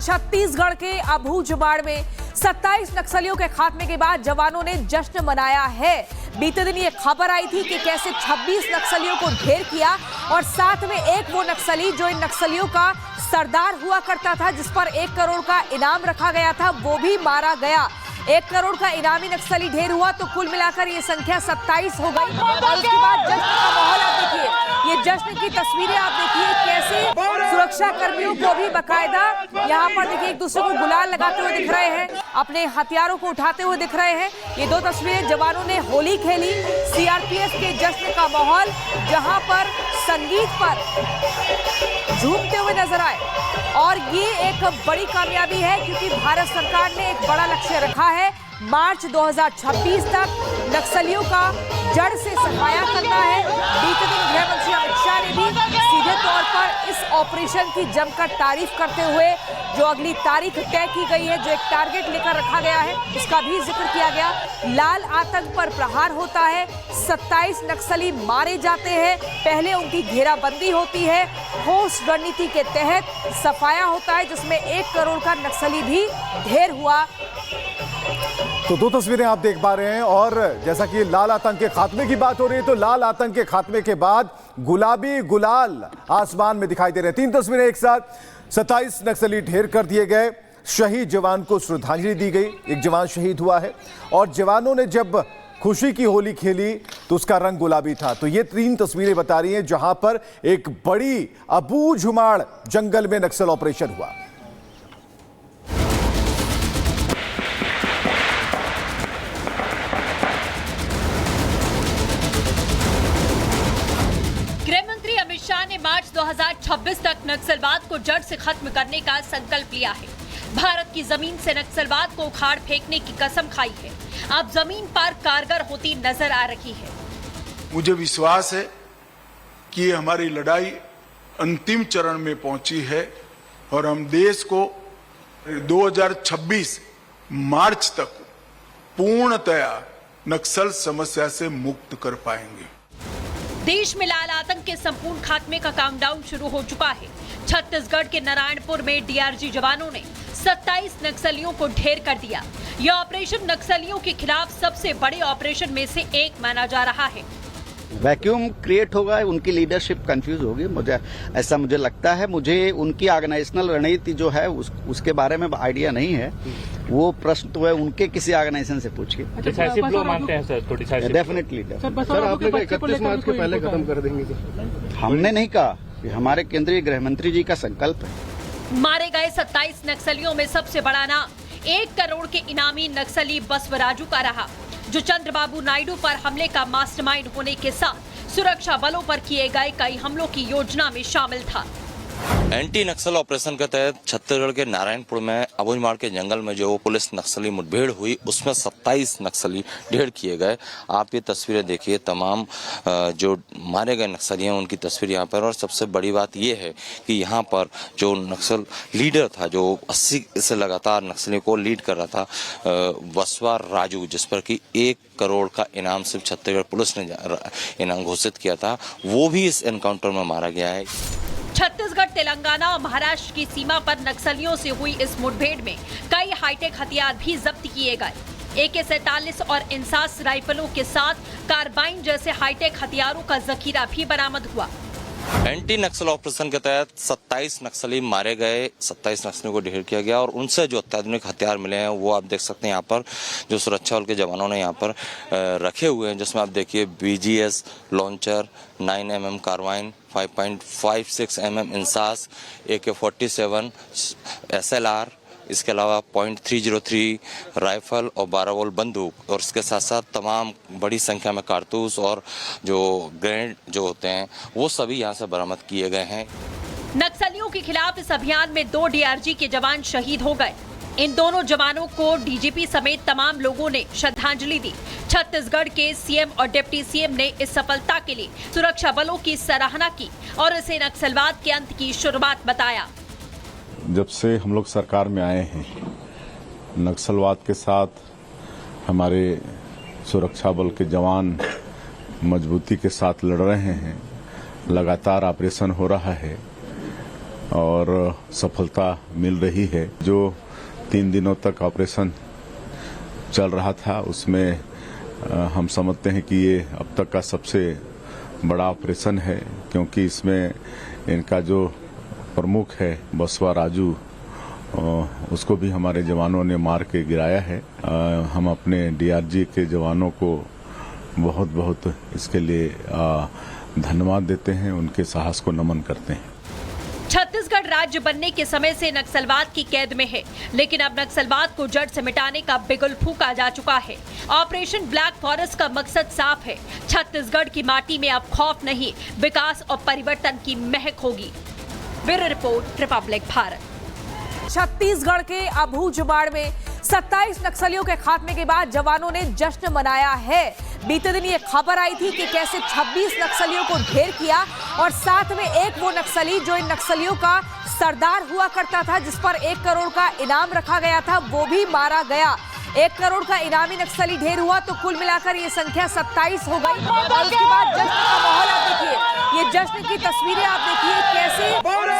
छत्तीसगढ़ के अबूझमाड़ में 27 नक्सलियों के खात्मे के बाद जवानों ने जश्न मनाया है। बीते दिन ये खबर आई थी कि कैसे 26 नक्सलियों को ढेर किया और साथ में एक वो नक्सली जो इन नक्सलियों का सरदार हुआ करता था, जिस पर 1 करोड़ का इनाम रखा गया था, वो भी मारा गया। 1 करोड़ का इनामी नक्सली ढेर हुआ तो कुल मिलाकर ये संख्या 27 हो गई। और उसके बाद जश्न का माहौल आप देखिए, ये जश्न की तस्वीरें आप देखिए, कैसे सुरक्षा कर्मियों को भी बकायदा यहाँ पर देखिए एक दूसरे को गुलाल लगाते हुए दिख रहे हैं, अपने हथियारों को उठाते हुए दिख रहे हैं। ये 2 तस्वीरें जवानों ने होली खेली, सीआरपीएफ के जश्न का माहौल, जहां पर संगीत पर झूमते हुए नजर आए। और ये एक बड़ी कामयाबी है क्योंकि भारत सरकार ने एक बड़ा लक्ष्य रखा है, मार्च 2026 तक नक्सलियों का जड़ से सफाया करना है। बीते दिन गृह मंत्री अमित शाह ने भी सीधे तौर पर इस ऑपरेशन की जमकर तारीफ करते हुए जो अगली तारीख तय की गई है, जो एक टारगेट लेकर रखा गया है, उसका भी जिक्र किया गया। लाल आतंक पर प्रहार होता है, 27 नक्सली मारे जाते हैं, पहले उनकी घेराबंदी होती है, ठोस रणनीति के तहत सफाया होता है, जिसमें 1 करोड़ का नक्सली भी ढेर हुआ। तो 2 तस्वीरें आप देख पा रहे हैं। और जैसा कि लाल आतंक के खात्मे की बात हो रही है, तो लाल आतंक के खात्मे के बाद गुलाबी गुलाल आसमान में दिखाई दे रहे हैं। 3 तस्वीरें एक साथ। 27 नक्सली ढेर कर दिए गए, शहीद जवान को श्रद्धांजलि दी गई, एक जवान शहीद हुआ है और जवानों ने जब खुशी की होली खेली तो उसका रंग गुलाबी था। तो ये 3 तस्वीरें बता रही हैं जहां पर एक बड़ी अबूझमाड़ जंगल में नक्सल ऑपरेशन हुआ। अमित शाह ने मार्च 2026 तक नक्सलवाद को जड़ से खत्म करने का संकल्प लिया है। भारत की जमीन से नक्सलवाद को उखाड़ फेंकने की कसम खाई है। अब जमीन पर कारगर होती नजर आ रही है। मुझे विश्वास है कि हमारी लड़ाई अंतिम चरण में पहुंची है और हम देश को 2026 मार्च तक पूर्णतया नक्सल समस्या से मुक्त कर पाएंगे। देश में लाल आतंक के संपूर्ण खात्मे का काउंटडाउन शुरू हो चुका है। छत्तीसगढ़ के नारायणपुर में डीआरजी जवानों ने 27 नक्सलियों को ढेर कर दिया। यह ऑपरेशन नक्सलियों के खिलाफ सबसे बड़े ऑपरेशन में से एक माना जा रहा है। वैक्यूम क्रिएट होगा, उनकी लीडरशिप कंफ्यूज होगी, मुझे लगता है। मुझे उनकी ऑर्गेनाइजेशनल रणनीति जो है उसके बारे में आइडिया नहीं है। वो प्रश्न तो है उनके किसी ऑर्गेनाइजेशन से पूछिए। डिसाइसिव ब्लो मानते हैं सर? तो डिसाइसिव डेफिनेटली। सर आपने कहा 31 मार्च के पहले खत्म कर देंगे सर? हमने नहीं कहा, हमारे केंद्रीय गृह मंत्री जी का संकल्प है। मारे गए 27 नक्सलियों में सबसे बड़ा नाम 1 करोड़ के इनामी नक्सली बसवराजू का रहा, जो चंद्रबाबू नायडू पर हमले का मास्टरमाइंड होने के साथ सुरक्षा बलों पर किए गए कई हमलों की योजना में शामिल था। एंटी नक्सल ऑपरेशन के तहत छत्तीसगढ़ के नारायणपुर में अबूझमाड़ के जंगल में जो पुलिस नक्सली मुठभेड़ हुई, उसमें 27 नक्सली ढेर किए गए। आप ये तस्वीरें देखिए, तमाम जो मारे गए नक्सली हैं उनकी तस्वीर यहाँ पर। और सबसे बड़ी बात ये है कि यहाँ पर जो नक्सल लीडर था, जो 80 से लगातार नक्सलियों को लीड कर रहा था, बसवा राजू, जिस पर कि 1 करोड़ का इनाम सिर्फ छत्तीसगढ़ पुलिस ने इनाम घोषित किया था, वो भी इस एनकाउंटर में मारा गया है। छत्तीसगढ़, तेलंगाना और महाराष्ट्र की सीमा पर नक्सलियों से हुई इस मुठभेड़ में कई हाईटेक हथियार भी जब्त किए गए। AK-47 और इंसास राइफलों के साथ कार्बाइन जैसे हाईटेक हथियारों का जखीरा भी बरामद हुआ। एंटी नक्सल ऑपरेशन के तहत 27 नक्सली मारे गए, 27 नक्सलियों को ढेर किया गया और उनसे जो अत्याधुनिक हथियार मिले हैं वो आप देख सकते हैं यहाँ पर, जो सुरक्षा बल के जवानों ने यहाँ पर रखे हुए हैं, जिसमें आप देखिए BGS launcher, 9mm carbine, 5.56 mm INSAS, AK-47 SLR, इसके अलावा .303 राइफल और 12 बोल बंदूक, और इसके साथ साथ तमाम बड़ी संख्या में कारतूस और जो ग्रेनेड जो होते हैं वो सभी यहाँ से बरामद किए गए हैं। नक्सलियों के खिलाफ इस अभियान में 2 DRG के जवान शहीद हो गए। इन दोनों जवानों को DGP समेत तमाम लोगों ने श्रद्धांजलि दी। छत्तीसगढ़ के CM और डिप्टी CM ने इस सफलता के लिए सुरक्षा बलों की सराहना की और इसे नक्सलवाद के अंत की शुरुआत बताया। जब से हम लोग सरकार में आए हैं, नक्सलवाद के साथ हमारे सुरक्षा बल के जवान मजबूती के साथ लड़ रहे हैं। लगातार ऑपरेशन हो रहा है और सफलता मिल रही है। जो 3 दिनों तक ऑपरेशन चल रहा था उसमें हम समझते हैं कि ये अब तक का सबसे बड़ा ऑपरेशन है, क्योंकि इसमें इनका जो प्रमुख है बसवा राजू, उसको भी हमारे जवानों ने मार के गिराया है। हम अपने डीआरजी के जवानों को बहुत बहुत इसके लिए धन्यवाद देते हैं, उनके साहस को नमन करते हैं। छत्तीसगढ़ राज्य बनने के समय से नक्सलवाद की कैद में है, लेकिन अब नक्सलवाद को जड़ से मिटाने का बिगुल फूंका जा चुका है। ऑपरेशन ब्लैक फॉरेस्ट का मकसद साफ है। छत्तीसगढ़ की माटी में अब खौफ नहीं, विकास और परिवर्तन की महक होगी। Bureau report, Republic Bharat. Chhattisgarh के अबू जुबाड़ में 27 नक्सलियों के खात्मे के बाद जवानों ने जश्न मनाया है। बीते दिन ये खबर आई थी कि कैसे 26 नक्सलियों को ढेर किया और साथ में एक वो नक्सली जो इन नक्सलियों का सरदार हुआ करता था, जिस पर 1 करोड़ का इनाम रखा गया था, वो भी मारा गया। 1 करोड़ का इनामी नक्सली ढेर हुआ तो कुल मिलाकर ये संख्या 27 हो गई। और उसके बाद जश्न का माहौल आप देखिए, ये जश्न की तस्वीरें आप देखिए, कैसे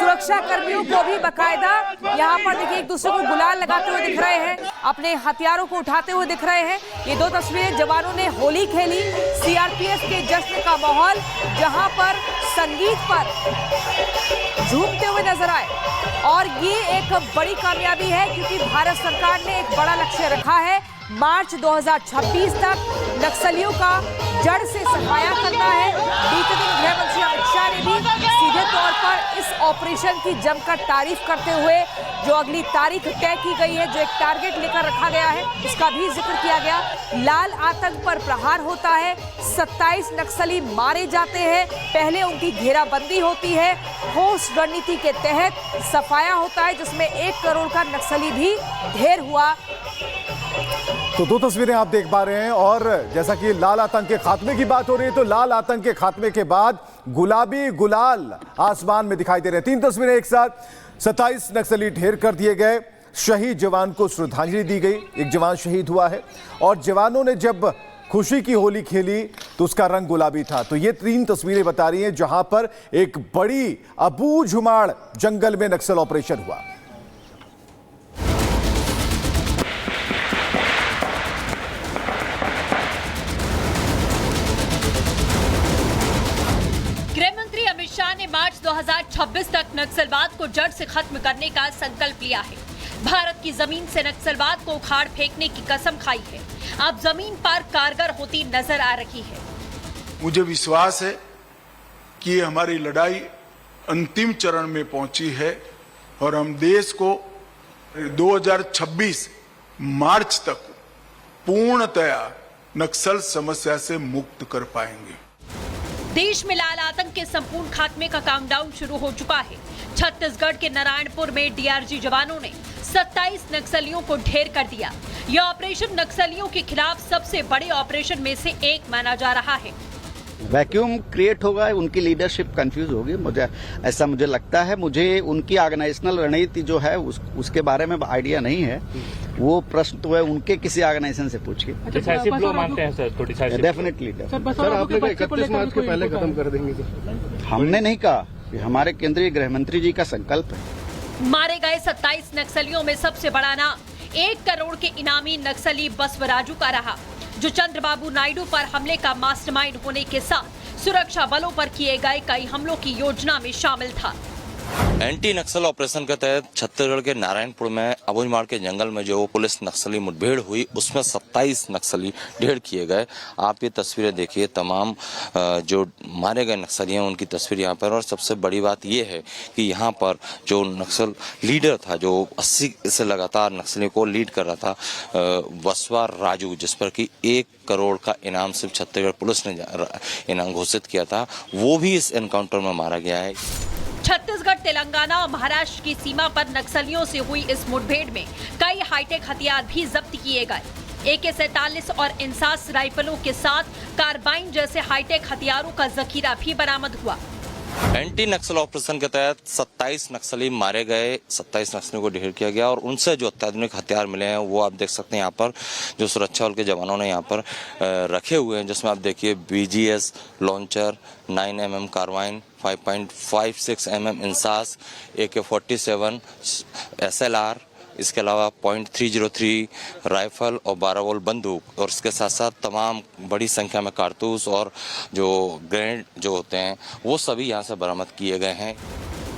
सुरक्षा कर्मियों को भी बकायदा यहाँ पर देखिए एक दूसरे को गुलाल लगाते हुए दिख रहे हैं, अपने हथियारों को उठाते हुए दिख रहे हैं। ये 2 तस्वीरें, जवानों ने होली खेली, सीआरपीएफ के जश्न का माहौल, जहां पर संगीत पर झूमते हुए नजर आए। और ये एक बड़ी कामयाबी है, क्योंकि भारत सरकार ने एक बड़ा लक्ष्य रखा है, मार्च 2026 तक नक्सलियों का जड़ से सफाया करना है। बीते दिन गृह मंत्री अमित शाह ने भी सीधे तौर पर इस ऑपरेशन की जमकर तारीफ करते हुए जो अगली तारीख तय की गई है, जो एक टारगेट लेकर रखा गया है, उसका भी जिक्र किया गया। लाल आतंक पर प्रहार होता है, 27 नक्सली मारे जाते हैं, पहले उनकी घेराबंदी होती है, ठोस रणनीति के तहत सफाया होता है, जिसमें 1 करोड़ का नक्सली भी ढेर हुआ। तो 2 तस्वीरें आप देख पा रहे हैं। और जैसा कि लाल आतंक के खात्मे की बात हो रही है, तो लाल आतंक के खात्मे के बाद गुलाबी गुलाल आसमान में दिखाई दे रहे हैं। 3 तस्वीरें एक साथ। 27 नक्सली ढेर कर दिए गए, शहीद जवान को श्रद्धांजलि दी गई, एक जवान शहीद हुआ है। और जवानों ने जब खुशी की होली खेली तो उसका रंग गुलाबी था। तो ये 3 तस्वीरें बता रही हैं जहां पर एक बड़ी अबू जुमाड़ जंगल में नक्सल ऑपरेशन हुआ। अमित शाह ने मार्च 2026 तक नक्सलवाद को जड़ से खत्म करने का संकल्प लिया है। भारत की जमीन से नक्सलवाद को उखाड़ फेंकने की कसम खाई है। अब जमीन पर कारगर होती नजर आ रही है। मुझे विश्वास है कि हमारी लड़ाई अंतिम चरण में पहुंची है और हम देश को 2026 मार्च तक पूर्णतया नक्सल समस्या से मुक्त कर पाएंगे। देश में लाल आतंक के संपूर्ण खात्मे का काउंटडाउन शुरू हो चुका है। छत्तीसगढ़ के नारायणपुर में डीआरजी जवानों ने 27 नक्सलियों को ढेर कर दिया। यह ऑपरेशन नक्सलियों के खिलाफ सबसे बड़े ऑपरेशन में से एक माना जा रहा है। वैक्यूम क्रिएट होगा, उनकी लीडरशिप कंफ्यूज होगी, मुझे लगता है। मुझे उनकी ऑर्गेनाइजेशनल रणनीति जो है उसके बारे में आइडिया नहीं है। वो प्रश्न तो है उनके किसी ऑर्गेनाइजेशन से पूछिए। डिसाइसिव ब्लो मानते हैं सर, तो डिसाइसिव डेफिनेटली। सर आपने कहा 31 मार्च के पहले खत्म कर देंगे। हमने नहीं कहा, हमारे केंद्रीय गृह मंत्री जी का संकल्प है। मारे गए 27 नक्सलियों में सबसे बड़ा नाम 1 करोड़ के इनामी नक्सली बसवराजू का रहा, जो चंद्रबाबू नायडू पर हमले का मास्टरमाइंड होने के साथ सुरक्षा बलों पर किए गए कई हमलों की योजना में शामिल था। एंटी नक्सल ऑपरेशन के तहत छत्तीसगढ़ के नारायणपुर में अबूझमाड़ के जंगल में जो पुलिस नक्सली मुठभेड़ हुई, उसमें 27 नक्सली ढेर किए गए। आप ये तस्वीरें देखिए, तमाम जो मारे गए नक्सली हैं उनकी तस्वीर यहाँ पर। और सबसे बड़ी बात ये है कि यहाँ पर जो नक्सल लीडर था, जो 80 से लगातार नक्सलियों को लीड कर रहा था, बसवा राजू, जिस पर कि 1 करोड़ का इनाम सिर्फ छत्तीसगढ़ पुलिस ने इनाम घोषित किया था, वो भी इस एनकाउंटर में मारा गया है। छत्तीसगढ़, तेलंगाना और महाराष्ट्र की सीमा पर नक्सलियों से हुई इस मुठभेड़ में कई हाईटेक हथियार भी जब्त किए गए। AK-47 और इंसास राइफलों के साथ कार्बाइन जैसे हाईटेक हथियारों का जखीरा भी बरामद हुआ। एंटी नक्सल ऑपरेशन के तहत 27 नक्सली मारे गए, 27 नक्सलियों को ढेर किया गया और उनसे जो अत्याधुनिक हथियार मिले हैं वो आप देख सकते हैं यहाँ पर जो सुरक्षा बल के जवानों ने यहाँ पर रखे हुए हैं, जिसमें आप देखिए BGS launcher, 9mm carbine, 5.56 mm INSAS, AK-47 SLR, इसके अलावा .303 राइफल और 12 बोल बंदूक और इसके साथ साथ तमाम बड़ी संख्या में कारतूस और जो ग्रेनेड जो होते हैं वो सभी यहाँ से बरामद किए गए हैं।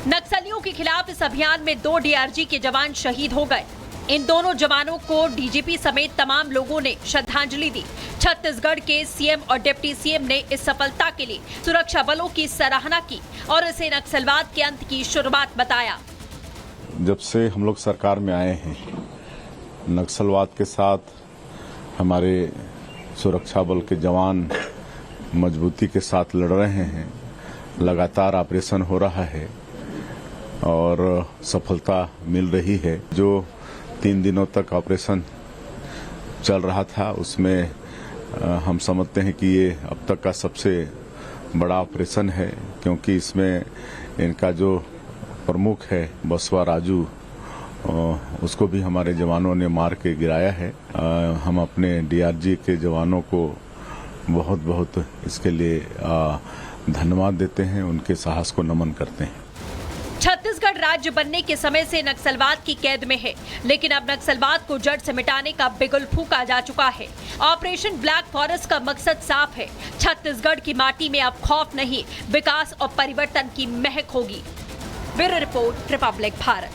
नक्सलियों के खिलाफ इस अभियान में 2 DRG के जवान शहीद हो गए। इन दोनों जवानों को DGP समेत तमाम लोगों ने श्रद्धांजलि दी। छत्तीसगढ़ के CM और डिप्टी CM ने इस सफलता के लिए सुरक्षा बलों की सराहना की और इसे नक्सलवाद के अंत की शुरुआत बताया। जब से हम लोग सरकार में आए हैं, नक्सलवाद के साथ हमारे सुरक्षा बल के जवान मजबूती के साथ लड़ रहे हैं। लगातार ऑपरेशन हो रहा है और सफलता मिल रही है। जो 3 दिनों तक ऑपरेशन चल रहा था उसमें हम समझते हैं कि ये अब तक का सबसे बड़ा ऑपरेशन है, क्योंकि इसमें इनका जो प्रमुख है बसवा राजू, उसको भी हमारे जवानों ने मार के गिराया है। हम अपने DRG के जवानों को बहुत बहुत इसके लिए धन्यवाद देते हैं, उनके साहस को नमन करते हैं। छत्तीसगढ़ राज्य बनने के समय से नक्सलवाद की कैद में है, लेकिन अब नक्सलवाद को जड़ से मिटाने का बिगुल फूंका जा चुका है। ऑपरेशन ब्लैक फॉरेस्ट का मकसद साफ है। छत्तीसगढ़ की माटी में अब खौफ नहीं, विकास और परिवर्तन की महक होगी। Bureau report, Republic Bharat.